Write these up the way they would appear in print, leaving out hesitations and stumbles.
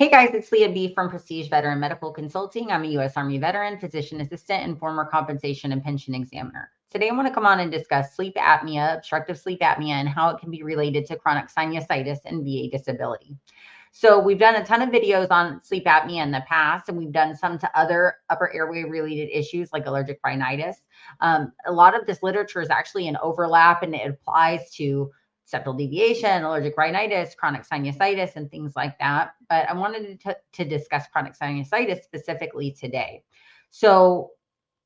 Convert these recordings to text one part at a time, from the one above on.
Hey guys, it's Leah B from Prestige Veteran Medical Consulting. I'm a U.S. Army veteran, physician assistant, and former compensation and pension examiner. Today I want to come on and discuss sleep apnea, obstructive sleep apnea, and how it can be related to chronic sinusitis and VA disability. So we've done a ton of videos on sleep apnea in the past, and we've done some to other upper airway related issues like allergic rhinitis. A lot of this literature is actually an overlap, and it applies to septal deviation, allergic rhinitis, chronic sinusitis, and things like that. But I wanted to discuss chronic sinusitis specifically today. So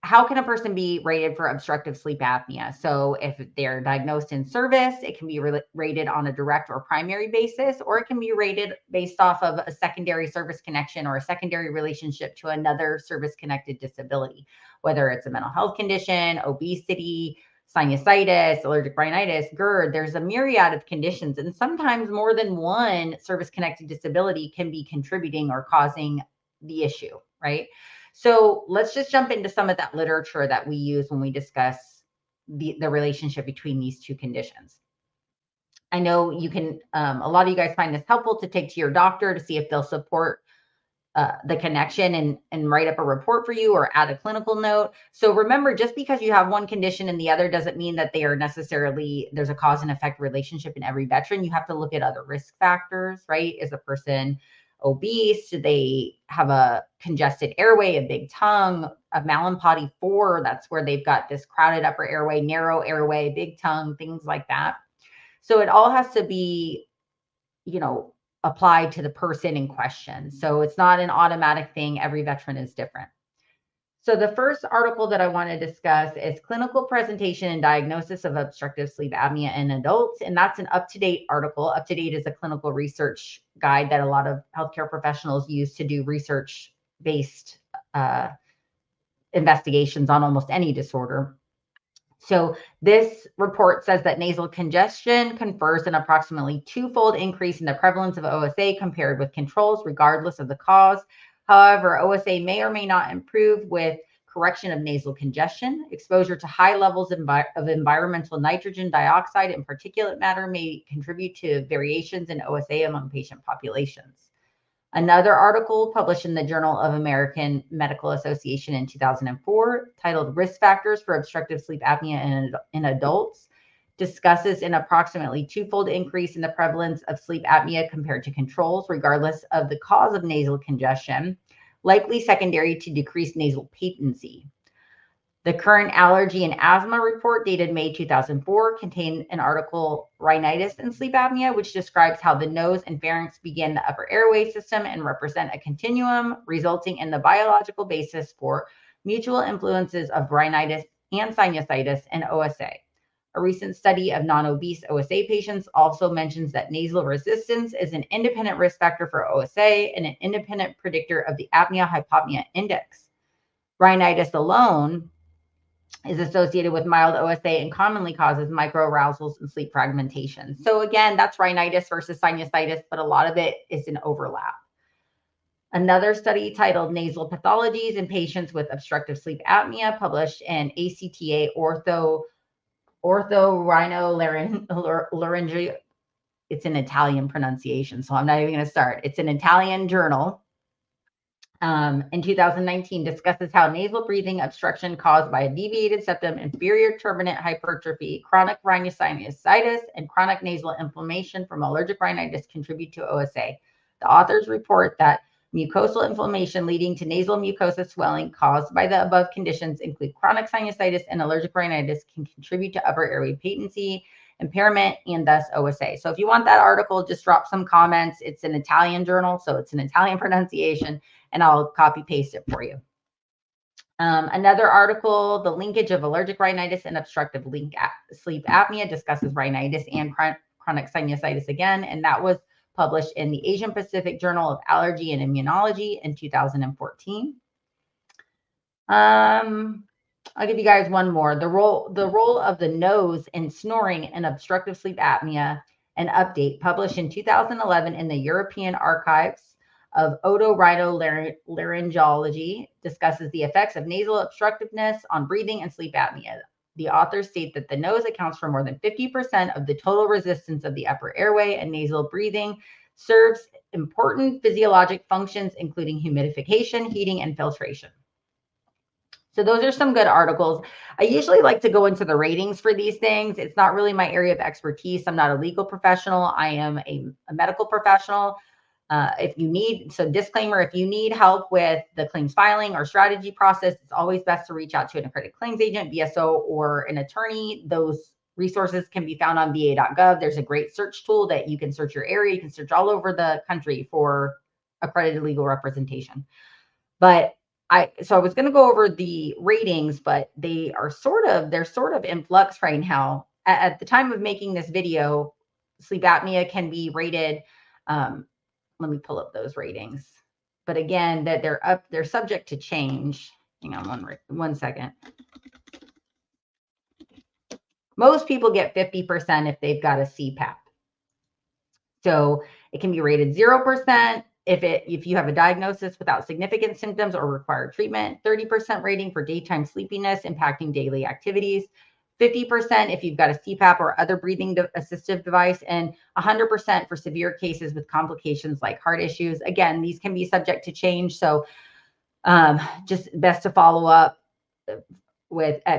how can a person be rated for obstructive sleep apnea? So if they're diagnosed in service, it can be rated on a direct or primary basis, or it can be rated based off of a secondary service connection or a secondary relationship to another service-connected disability, whether it's a mental health condition, obesity, sinusitis, allergic rhinitis, GERD. There's a myriad of conditions, and sometimes more than one service-connected disability can be contributing or causing the issue, right? So let's just jump into some of that literature that we use when we discuss the relationship between these two conditions. I know you can, a lot of you guys find this helpful to take to your doctor to see if they'll support the connection and write up a report for you or add a clinical note. So remember, just because you have one condition and the other doesn't mean that they are necessarily, there's a cause and effect relationship in every veteran. You have to look at other risk factors, right? Is a person obese? Do they have a congested airway, a big tongue, a Malampati 4? That's where they've got this crowded upper airway, narrow airway, big tongue, things like that. So it all has to be, applied to the person in question. So it's not an automatic thing. Every veteran is different. So the first article that I want to discuss is Clinical Presentation and Diagnosis of Obstructive Sleep Apnea in Adults. And that's an up-to-date article. Up-to-date is a clinical research guide that a lot of healthcare professionals use to do research-based investigations on almost any disorder. So this report says that nasal congestion confers an approximately twofold increase in the prevalence of OSA compared with controls, regardless of the cause. However, OSA may or may not improve with correction of nasal congestion. Exposure to high levels of environmental nitrogen dioxide and particulate matter may contribute to variations in OSA among patient populations. Another article published in the Journal of American Medical Association in 2004, titled Risk Factors for Obstructive Sleep Apnea in Adults, discusses an approximately twofold increase in the prevalence of sleep apnea compared to controls, regardless of the cause of nasal congestion, likely secondary to decreased nasal patency. The current allergy and asthma report, dated May 2004, contained an article, Rhinitis and Sleep Apnea, which describes how the nose and pharynx begin the upper airway system and represent a continuum, resulting in the biological basis for mutual influences of rhinitis and sinusitis and OSA. A recent study of non-obese OSA patients also mentions that nasal resistance is an independent risk factor for OSA and an independent predictor of the apnea-hypopnea index. Rhinitis alone is associated with mild OSA and commonly causes microarousals and sleep fragmentation. So again, that's rhinitis versus sinusitis, but a lot of it is an overlap. Another study titled Nasal Pathologies in Patients with Obstructive Sleep Apnea, published in ACTA Otorhinolaryngology. It's an Italian pronunciation, so I'm not even going to start. It's an Italian journal. In 2019, discusses how nasal breathing obstruction caused by a deviated septum, inferior turbinate hypertrophy, chronic rhinosinusitis, and chronic nasal inflammation from allergic rhinitis contribute to OSA. The authors report that mucosal inflammation leading to nasal mucosa swelling caused by the above conditions, include chronic sinusitis and allergic rhinitis, can contribute to upper airway patency, impairment, and thus OSA. So if you want that article, just drop some comments. It's an Italian journal, so it's an Italian pronunciation, and I'll copy paste it for you. Another article, The Linkage of Allergic Rhinitis and Obstructive Sleep Apnea, discusses rhinitis and chronic sinusitis again, and that was published in the Asian Pacific Journal of Allergy and Immunology in 2014. I'll give you guys one more. The role of the nose in snoring and obstructive sleep apnea, an update published in 2011 in the European Archives of Otorhinolaryngology, discusses the effects of nasal obstructiveness on breathing and sleep apnea. The authors state that the nose accounts for more than 50% of the total resistance of the upper airway, and nasal breathing serves important physiologic functions, including humidification, heating, and filtration. So those are some good articles. I usually like to go into the ratings for these things. It's not really my area of expertise. I'm not a legal professional. I am a medical professional. If you need, so disclaimer, if you need help with the claims filing or strategy process, it's always best to reach out to an accredited claims agent, BSO, or an attorney. Those resources can be found on va.gov. There's a great search tool that you can search your area. You can search all over the country for accredited legal representation. But I was going to go over the ratings, but they're sort of in flux right now. At the time of making this video, sleep apnea can be rated. Let me pull up those ratings. But again, that they're subject to change. Hang on one second. Most people get 50% if they've got a CPAP. So it can be rated 0% if you have a diagnosis without significant symptoms or require treatment, 30% rating for daytime sleepiness impacting daily activities, 50% if you've got a CPAP or other breathing assistive device, and 100% for severe cases with complications like heart issues. Again, these can be subject to change. So just best to follow up at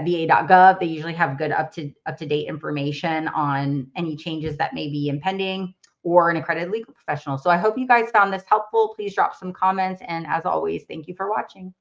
va.gov. They usually have good up to date information on any changes that may be impending, or an accredited legal professional. So I hope you guys found this helpful. Please drop some comments. And as always, thank you for watching.